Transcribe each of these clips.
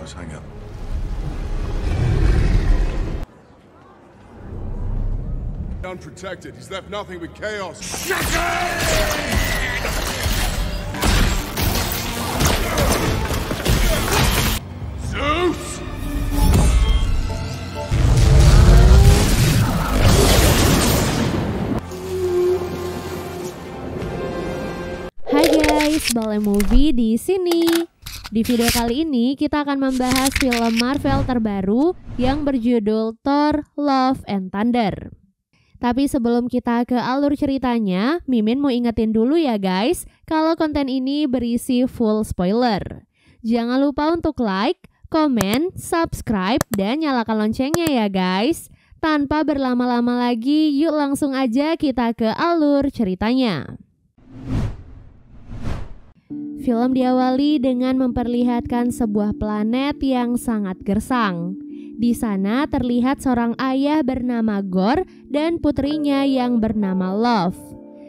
Let's hang up. Unprotected. He's left nothing but chaos. Zeus! Hai guys, Balai Movie di sini. Di video kali ini kita akan membahas film Marvel terbaru yang berjudul Thor: Love and Thunder. Tapi sebelum kita ke alur ceritanya, Mimin mau ingetin dulu ya guys, kalau konten ini berisi full spoiler. Jangan lupa untuk like, komen, subscribe, dan nyalakan loncengnya ya guys. Tanpa berlama-lama lagi, yuk langsung aja kita ke alur ceritanya. Film diawali dengan memperlihatkan sebuah planet yang sangat gersang. Di sana terlihat seorang ayah bernama Gorr dan putrinya yang bernama Love.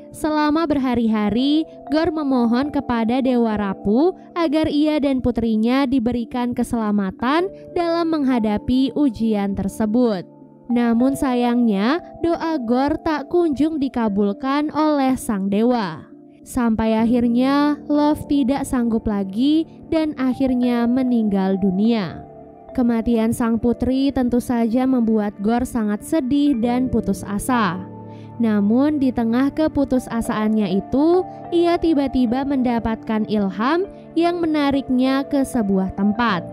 Selama berhari-hari, Gorr memohon kepada Dewa Rapu agar ia dan putrinya diberikan keselamatan dalam menghadapi ujian tersebut. Namun sayangnya, doa Gorr tak kunjung dikabulkan oleh sang dewa. Sampai akhirnya Love tidak sanggup lagi dan akhirnya meninggal dunia. Kematian sang putri tentu saja membuat Gorr sangat sedih dan putus asa. Namun di tengah keputusasaannya itu, ia tiba-tiba mendapatkan ilham yang menariknya ke sebuah tempat.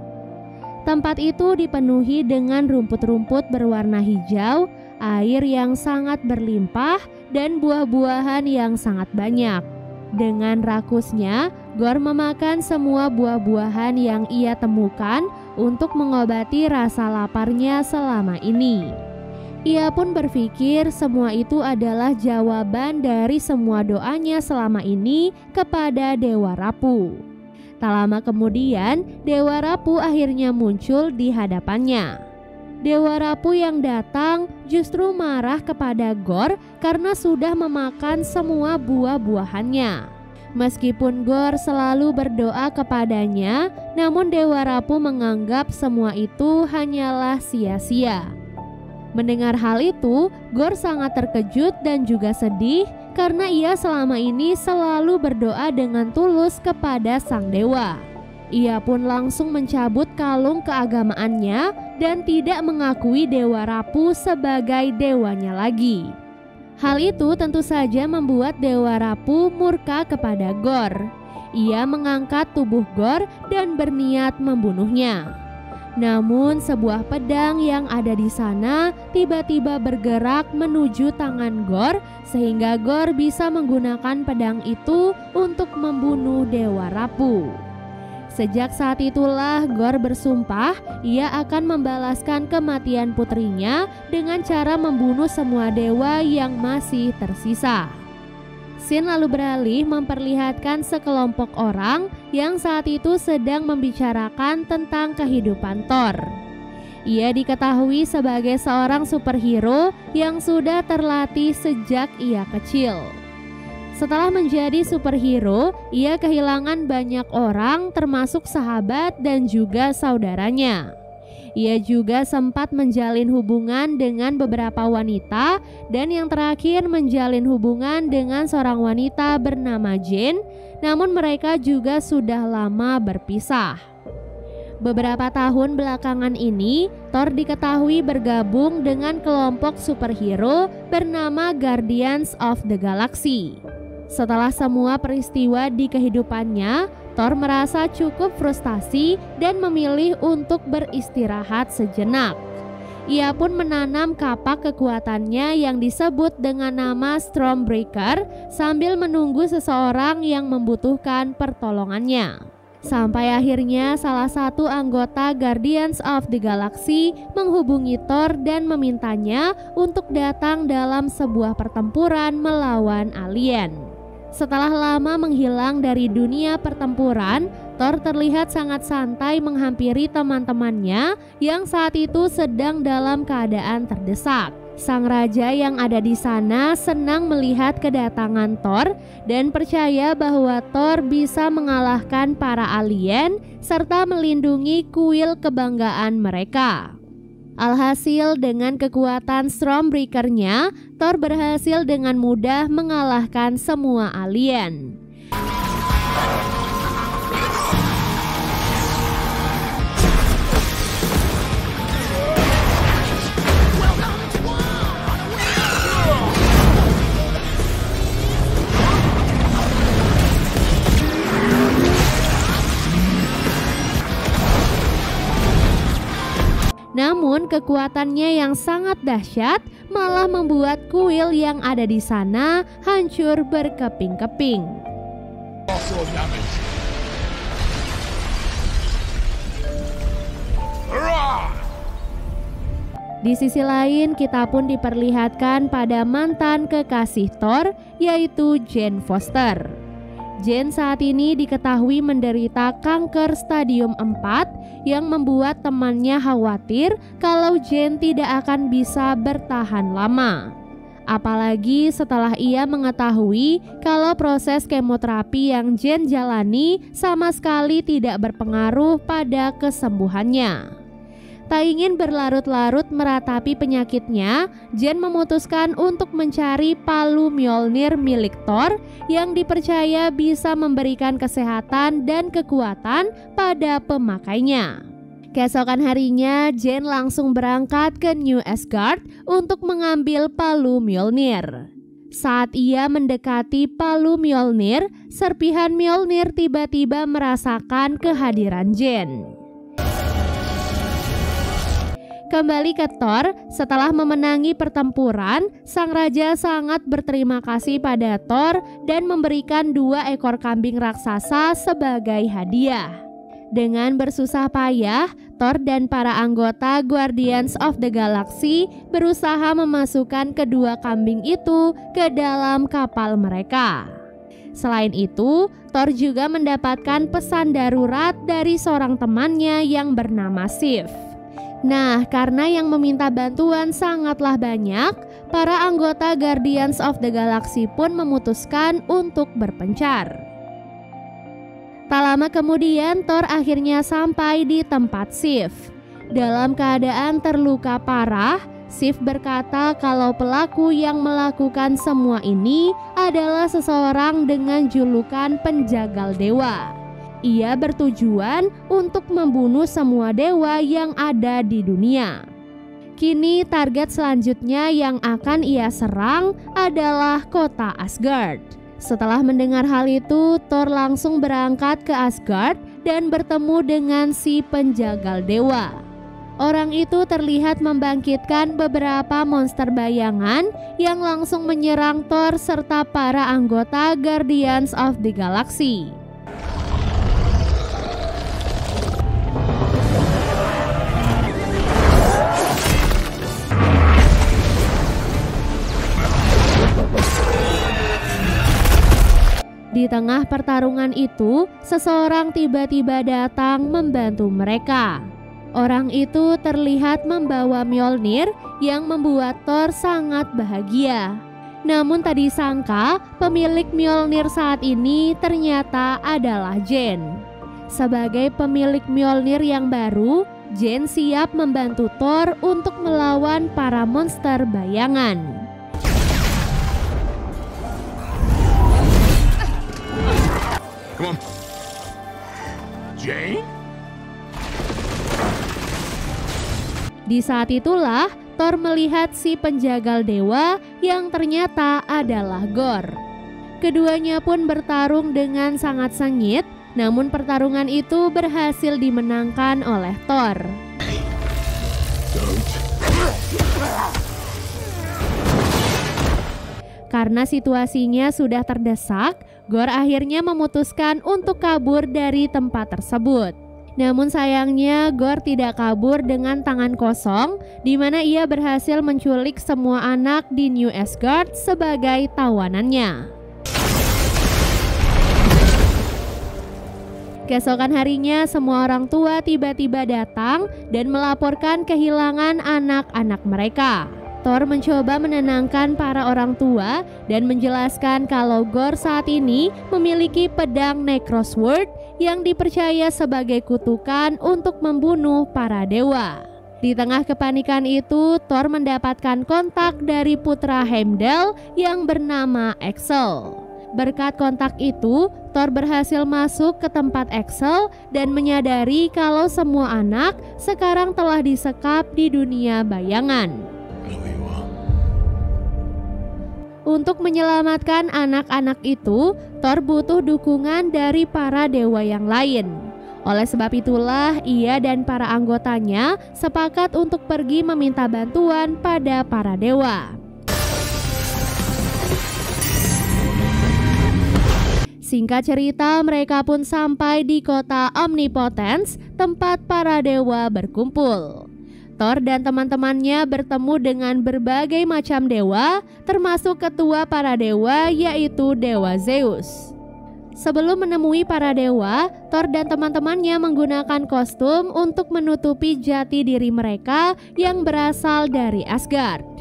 Tempat itu dipenuhi dengan rumput-rumput berwarna hijau, air yang sangat berlimpah, dan buah-buahan yang sangat banyak. Dengan rakusnya, Gorr memakan semua buah-buahan yang ia temukan untuk mengobati rasa laparnya selama ini. Ia pun berpikir semua itu adalah jawaban dari semua doanya selama ini kepada Dewa Rapu. Tak lama kemudian, Dewa Rapu akhirnya muncul di hadapannya. Dewa Rapu yang datang justru marah kepada Gorr karena sudah memakan semua buah-buahannya. Meskipun Gorr selalu berdoa kepadanya, namun Dewa Rapu menganggap semua itu hanyalah sia-sia. Mendengar hal itu, Gorr sangat terkejut dan juga sedih karena ia selama ini selalu berdoa dengan tulus kepada sang dewa. Ia pun langsung mencabut kalung keagamaannya dan tidak mengakui Dewa Rapu sebagai dewanya lagi. Hal itu tentu saja membuat Dewa Rapu murka kepada Gorr. Ia mengangkat tubuh Gorr dan berniat membunuhnya. Namun sebuah pedang yang ada di sana tiba-tiba bergerak menuju tangan Gorr sehingga Gorr bisa menggunakan pedang itu untuk membunuh Dewa Rapu. Sejak saat itulah Gorr bersumpah ia akan membalaskan kematian putrinya dengan cara membunuh semua dewa yang masih tersisa. Scene lalu beralih memperlihatkan sekelompok orang yang saat itu sedang membicarakan tentang kehidupan Thor. Ia diketahui sebagai seorang superhero yang sudah terlatih sejak ia kecil. Setelah menjadi superhero, ia kehilangan banyak orang termasuk sahabat dan juga saudaranya. Ia juga sempat menjalin hubungan dengan beberapa wanita dan yang terakhir menjalin hubungan dengan seorang wanita bernama Jane, namun mereka juga sudah lama berpisah. Beberapa tahun belakangan ini, Thor diketahui bergabung dengan kelompok superhero bernama Guardians of the Galaxy. Setelah semua peristiwa di kehidupannya, Thor merasa cukup frustasi dan memilih untuk beristirahat sejenak. Ia pun menanam kapak kekuatannya yang disebut dengan nama Stormbreaker sambil menunggu seseorang yang membutuhkan pertolongannya. Sampai akhirnya salah satu anggota Guardians of the Galaxy menghubungi Thor dan memintanya untuk datang dalam sebuah pertempuran melawan alien. Setelah lama menghilang dari dunia pertempuran, Thor terlihat sangat santai menghampiri teman-temannya yang saat itu sedang dalam keadaan terdesak. Sang raja yang ada di sana senang melihat kedatangan Thor dan percaya bahwa Thor bisa mengalahkan para alien serta melindungi kuil kebanggaan mereka. Alhasil dengan kekuatan Stormbreaker-nya, Thor berhasil dengan mudah mengalahkan semua alien. Namun kekuatannya yang sangat dahsyat malah membuat kuil yang ada di sana hancur berkeping-keping. Di sisi lain, kita pun diperlihatkan pada mantan kekasih Thor, yaitu Jane Foster. Jane saat ini diketahui menderita kanker stadium 4 yang membuat temannya khawatir kalau Jane tidak akan bisa bertahan lama. Apalagi setelah ia mengetahui kalau proses kemoterapi yang Jane jalani sama sekali tidak berpengaruh pada kesembuhannya. Tak ingin berlarut-larut meratapi penyakitnya, Jane memutuskan untuk mencari palu Mjolnir milik Thor yang dipercaya bisa memberikan kesehatan dan kekuatan pada pemakainya. Keesokan harinya, Jane langsung berangkat ke New Asgard untuk mengambil palu Mjolnir. Saat ia mendekati palu Mjolnir, serpihan Mjolnir tiba-tiba merasakan kehadiran Jane. Kembali ke Thor, setelah memenangi pertempuran, sang raja sangat berterima kasih pada Thor dan memberikan 2 ekor kambing raksasa sebagai hadiah. Dengan bersusah payah, Thor dan para anggota Guardians of the Galaxy berusaha memasukkan kedua kambing itu ke dalam kapal mereka. Selain itu, Thor juga mendapatkan pesan darurat dari seorang temannya yang bernama Sif. Nah, karena yang meminta bantuan sangatlah banyak, para anggota Guardians of the Galaxy pun memutuskan untuk berpencar. Tak lama kemudian, Thor akhirnya sampai di tempat Sif. Dalam keadaan terluka parah, Sif berkata kalau pelaku yang melakukan semua ini adalah seseorang dengan julukan penjagal dewa. Ia bertujuan untuk membunuh semua dewa yang ada di dunia. Kini target selanjutnya yang akan ia serang adalah kota Asgard. Setelah mendengar hal itu, Thor langsung berangkat ke Asgard dan bertemu dengan si penjagal dewa. Orang itu terlihat membangkitkan beberapa monster bayangan yang langsung menyerang Thor serta para anggota Guardians of the Galaxy. Di tengah pertarungan itu, seseorang tiba-tiba datang membantu mereka. Orang itu terlihat membawa Mjolnir yang membuat Thor sangat bahagia. Namun tak disangka, pemilik Mjolnir saat ini ternyata adalah Jane. Sebagai pemilik Mjolnir yang baru, Jane siap membantu Thor untuk melawan para monster bayangan. Come on. Jane? Di saat itulah Thor melihat si penjagal dewa yang ternyata adalah Gorr. Keduanya pun bertarung dengan sangat sengit, namun pertarungan itu berhasil dimenangkan oleh Thor. Karena situasinya sudah terdesak, Gorr akhirnya memutuskan untuk kabur dari tempat tersebut. Namun sayangnya Gorr tidak kabur dengan tangan kosong, di mana ia berhasil menculik semua anak di New Asgard sebagai tawanannya. Keesokan harinya semua orang tua tiba-tiba datang dan melaporkan kehilangan anak-anak mereka. Thor mencoba menenangkan para orang tua dan menjelaskan kalau Gorr saat ini memiliki pedang Necrosword yang dipercaya sebagai kutukan untuk membunuh para dewa. Di tengah kepanikan itu, Thor mendapatkan kontak dari putra Heimdall yang bernama Axel. Berkat kontak itu, Thor berhasil masuk ke tempat Axel dan menyadari kalau semua anak sekarang telah disekap di dunia bayangan. Untuk menyelamatkan anak-anak itu, Thor butuh dukungan dari para dewa yang lain. Oleh sebab itulah, ia dan para anggotanya sepakat untuk pergi meminta bantuan pada para dewa. Singkat cerita, mereka pun sampai di kota Omnipotence, tempat para dewa berkumpul. Thor dan teman-temannya bertemu dengan berbagai macam dewa, termasuk ketua para dewa yaitu Dewa Zeus. Sebelum menemui para dewa, Thor dan teman-temannya menggunakan kostum untuk menutupi jati diri mereka yang berasal dari Asgard.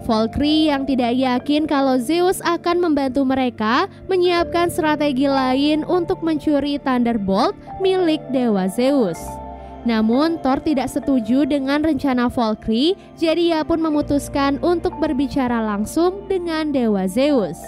Valkyrie yang tidak yakin kalau Zeus akan membantu mereka menyiapkan strategi lain untuk mencuri Thunderbolt milik Dewa Zeus. Namun Thor tidak setuju dengan rencana Valkyrie, jadi ia pun memutuskan untuk berbicara langsung dengan Dewa Zeus.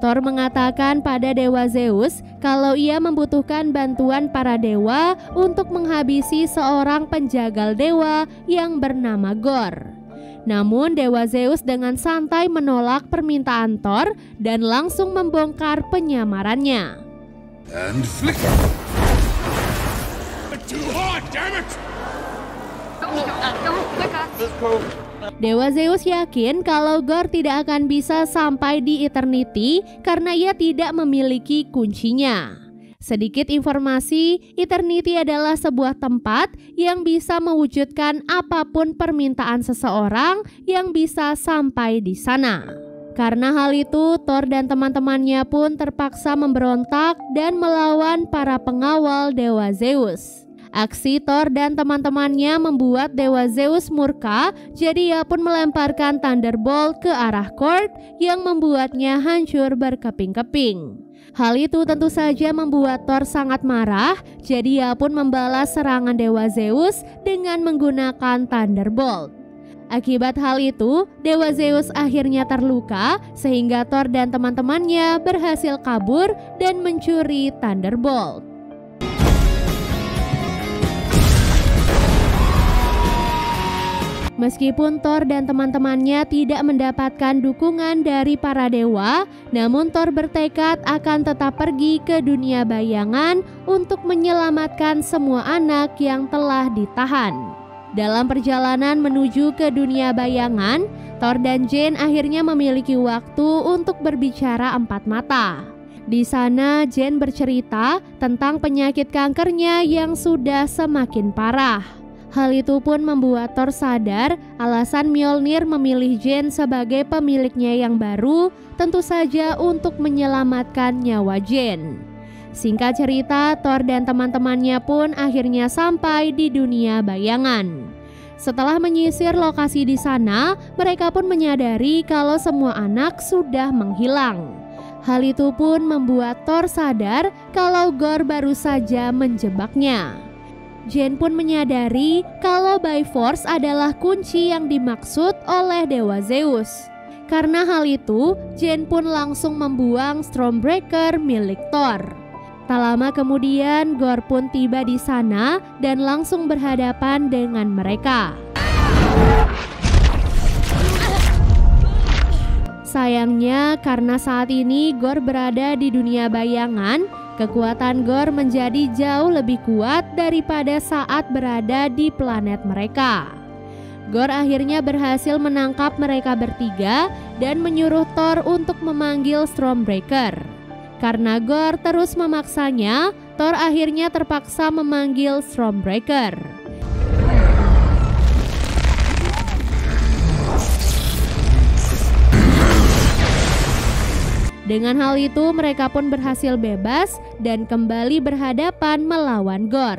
Thor mengatakan pada Dewa Zeus kalau ia membutuhkan bantuan para dewa untuk menghabisi seorang penjagal dewa yang bernama Gorr. Namun Dewa Zeus dengan santai menolak permintaan Thor dan langsung membongkar penyamarannya. And flick. Too hard, damn it! Dewa Zeus yakin kalau Gorr tidak akan bisa sampai di Eternity karena ia tidak memiliki kuncinya. Sedikit informasi, Eternity adalah sebuah tempat yang bisa mewujudkan apapun permintaan seseorang yang bisa sampai di sana. Karena hal itu, Thor dan teman-temannya pun terpaksa memberontak dan melawan para pengawal Dewa Zeus. Aksi Thor dan teman-temannya membuat Dewa Zeus murka, jadi ia pun melemparkan Thunderbolt ke arah Gorr yang membuatnya hancur berkeping-keping. Hal itu tentu saja membuat Thor sangat marah, jadi ia pun membalas serangan Dewa Zeus dengan menggunakan Thunderbolt. Akibat hal itu, Dewa Zeus akhirnya terluka sehingga Thor dan teman-temannya berhasil kabur dan mencuri Thunderbolt. Meskipun Thor dan teman-temannya tidak mendapatkan dukungan dari para dewa, namun Thor bertekad akan tetap pergi ke dunia bayangan untuk menyelamatkan semua anak yang telah ditahan. Dalam perjalanan menuju ke dunia bayangan, Thor dan Jane akhirnya memiliki waktu untuk berbicara empat mata. Di sana Jane bercerita tentang penyakit kankernya yang sudah semakin parah. Hal itu pun membuat Thor sadar alasan Mjolnir memilih Jane sebagai pemiliknya yang baru tentu saja untuk menyelamatkan nyawa Jane. Singkat cerita, Thor dan teman-temannya pun akhirnya sampai di dunia bayangan. Setelah menyisir lokasi di sana, mereka pun menyadari kalau semua anak sudah menghilang. Hal itu pun membuat Thor sadar kalau Gorr baru saja menjebaknya. Jane pun menyadari kalau Bifrost adalah kunci yang dimaksud oleh Dewa Zeus. Karena hal itu, Jane pun langsung membuang Stormbreaker milik Thor. Tak lama kemudian, Gorr pun tiba di sana dan langsung berhadapan dengan mereka. Sayangnya, karena saat ini Gorr berada di dunia bayangan, kekuatan Gorr menjadi jauh lebih kuat daripada saat berada di planet mereka. Gorr akhirnya berhasil menangkap mereka bertiga dan menyuruh Thor untuk memanggil Stormbreaker. Karena Gorr terus memaksanya, Thor akhirnya terpaksa memanggil Stormbreaker. Dengan hal itu mereka pun berhasil bebas dan kembali berhadapan melawan Gorr.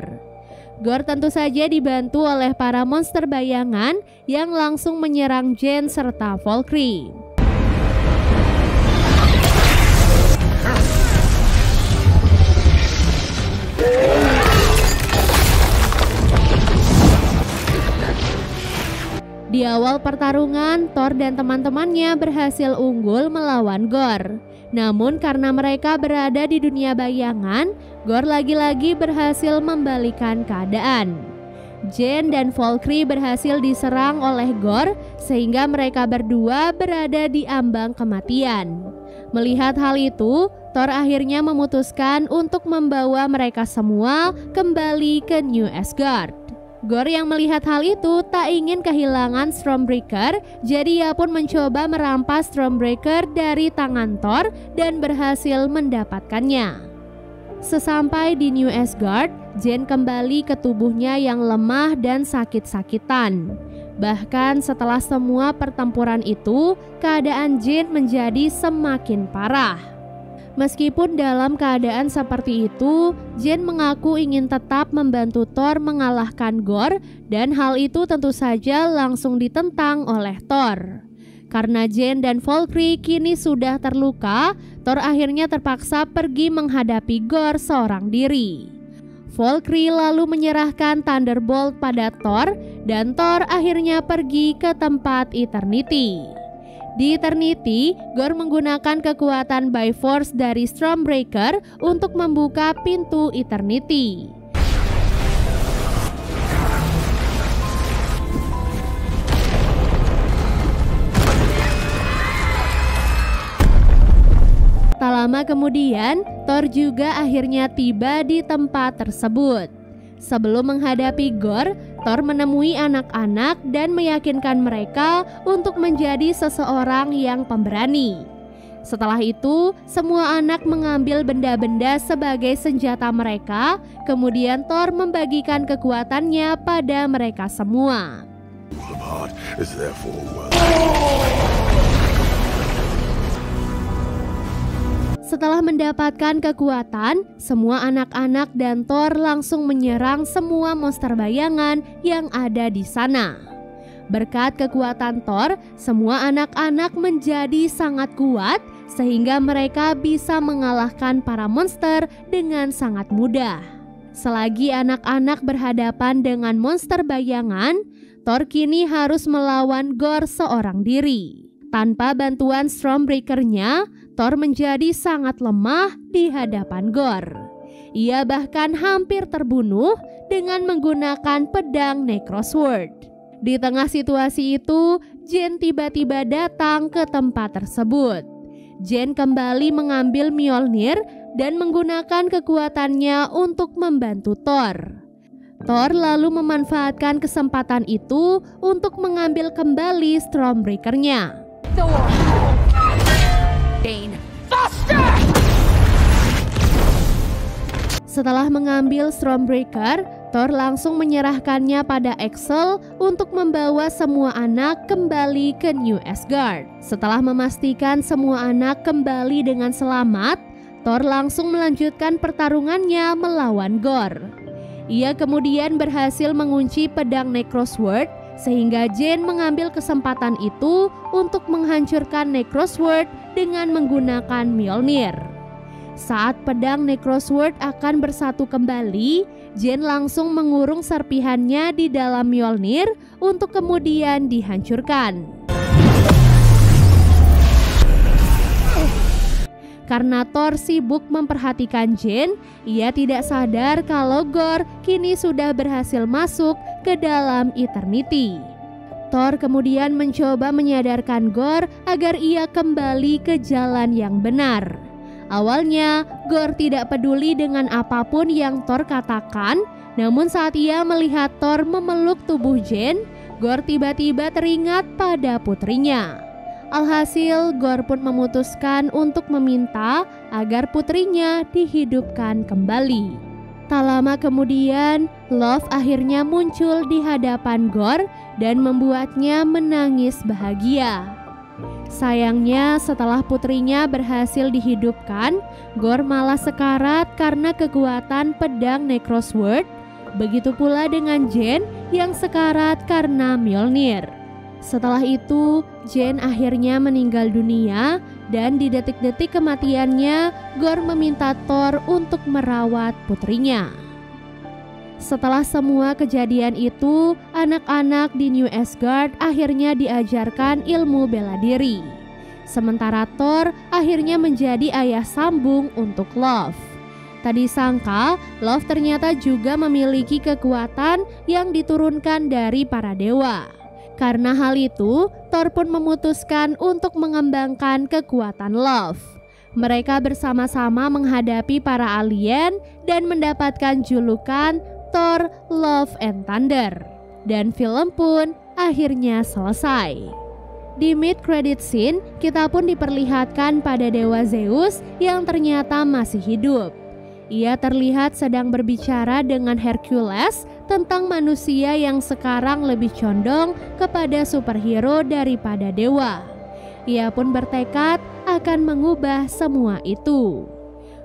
Gorr tentu saja dibantu oleh para monster bayangan yang langsung menyerang Jean serta Valkyrie. Di awal pertarungan, Thor dan teman-temannya berhasil unggul melawan Gorr. Namun karena mereka berada di dunia bayangan, Gorr lagi-lagi berhasil membalikan keadaan. Jean dan Valkyrie berhasil diserang oleh Gorr sehingga mereka berdua berada di ambang kematian. Melihat hal itu, Thor akhirnya memutuskan untuk membawa mereka semua kembali ke New Asgard. Gorr yang melihat hal itu tak ingin kehilangan Stormbreaker, jadi ia pun mencoba merampas Stormbreaker dari tangan Thor dan berhasil mendapatkannya. Sesampai di New Asgard, Jean kembali ke tubuhnya yang lemah dan sakit-sakitan. Bahkan setelah semua pertempuran itu, keadaan Jean menjadi semakin parah. Meskipun dalam keadaan seperti itu, Jean mengaku ingin tetap membantu Thor mengalahkan Gorr dan hal itu tentu saja langsung ditentang oleh Thor. Karena Jean dan Valkyrie kini sudah terluka, Thor akhirnya terpaksa pergi menghadapi Gorr seorang diri. Valkyrie lalu menyerahkan Thunderbolt pada Thor dan Thor akhirnya pergi ke tempat Eternity. Di Eternity, Gorr menggunakan kekuatan Bifrost dari Stormbreaker untuk membuka pintu Eternity. Tak lama kemudian, Thor juga akhirnya tiba di tempat tersebut. Sebelum menghadapi Gorr, Thor menemui anak-anak dan meyakinkan mereka untuk menjadi seseorang yang pemberani. Setelah itu, semua anak mengambil benda-benda sebagai senjata mereka, kemudian Thor membagikan kekuatannya pada mereka semua. Setelah mendapatkan kekuatan, semua anak-anak dan Thor langsung menyerang semua monster bayangan yang ada di sana. Berkat kekuatan Thor, semua anak-anak menjadi sangat kuat sehingga mereka bisa mengalahkan para monster dengan sangat mudah. Selagi anak-anak berhadapan dengan monster bayangan, Thor kini harus melawan Gorr seorang diri. Tanpa bantuan Stormbreaker-nya, Thor menjadi sangat lemah di hadapan Gorr. Ia bahkan hampir terbunuh dengan menggunakan pedang Necrosword. Di tengah situasi itu, Jean tiba-tiba datang ke tempat tersebut. Jean kembali mengambil Mjolnir dan menggunakan kekuatannya untuk membantu Thor. Thor lalu memanfaatkan kesempatan itu untuk mengambil kembali Stormbreaker-nya. Setelah mengambil Stormbreaker, Thor langsung menyerahkannya pada Axel untuk membawa semua anak kembali ke New Asgard. Setelah memastikan semua anak kembali dengan selamat, Thor langsung melanjutkan pertarungannya melawan Gorr. Ia kemudian berhasil mengunci pedang Necrosword sehingga Jean mengambil kesempatan itu untuk menghancurkan Necrosword dengan menggunakan Mjolnir. Saat pedang Necrosword akan bersatu kembali, Jean langsung mengurung serpihannya di dalam Mjolnir untuk kemudian dihancurkan. Karena Thor sibuk memperhatikan Jean, ia tidak sadar kalau Gorr kini sudah berhasil masuk ke dalam Eternity. Thor kemudian mencoba menyadarkan Gorr agar ia kembali ke jalan yang benar. Awalnya, Gorr tidak peduli dengan apapun yang Thor katakan, namun saat ia melihat Thor memeluk tubuh Jean, Gorr tiba-tiba teringat pada putrinya. Alhasil, Gorr pun memutuskan untuk meminta agar putrinya dihidupkan kembali. Tak lama kemudian, Love akhirnya muncul di hadapan Gorr dan membuatnya menangis bahagia. Sayangnya setelah putrinya berhasil dihidupkan, Gorr malah sekarat karena kekuatan pedang Necrosword. Begitu pula dengan Jane yang sekarat karena Mjolnir. Setelah itu, Jane akhirnya meninggal dunia dan di detik-detik kematiannya, Gorr meminta Thor untuk merawat putrinya. Setelah semua kejadian itu, anak-anak di New Asgard akhirnya diajarkan ilmu bela diri. Sementara Thor akhirnya menjadi ayah sambung untuk Love. Tadi sangka, Love ternyata juga memiliki kekuatan yang diturunkan dari para dewa. Karena hal itu, Thor pun memutuskan untuk mengembangkan kekuatan Love. Mereka bersama-sama menghadapi para alien dan mendapatkan julukan Thor, Love and Thunder. Dan film pun akhirnya selesai. Di mid-credit scene, kita pun diperlihatkan pada dewa Zeus yang ternyata masih hidup. Ia terlihat sedang berbicara dengan Hercules tentang manusia yang sekarang lebih condong kepada superhero daripada dewa. Ia pun bertekad akan mengubah semua itu.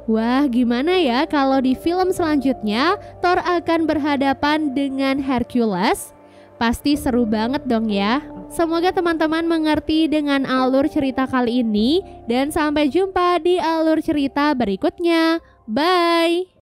Wah, gimana ya kalau di film selanjutnya Thor akan berhadapan dengan Hercules? Pasti seru banget dong ya. Semoga teman-teman mengerti dengan alur cerita kali ini dan sampai jumpa di alur cerita berikutnya. Bye!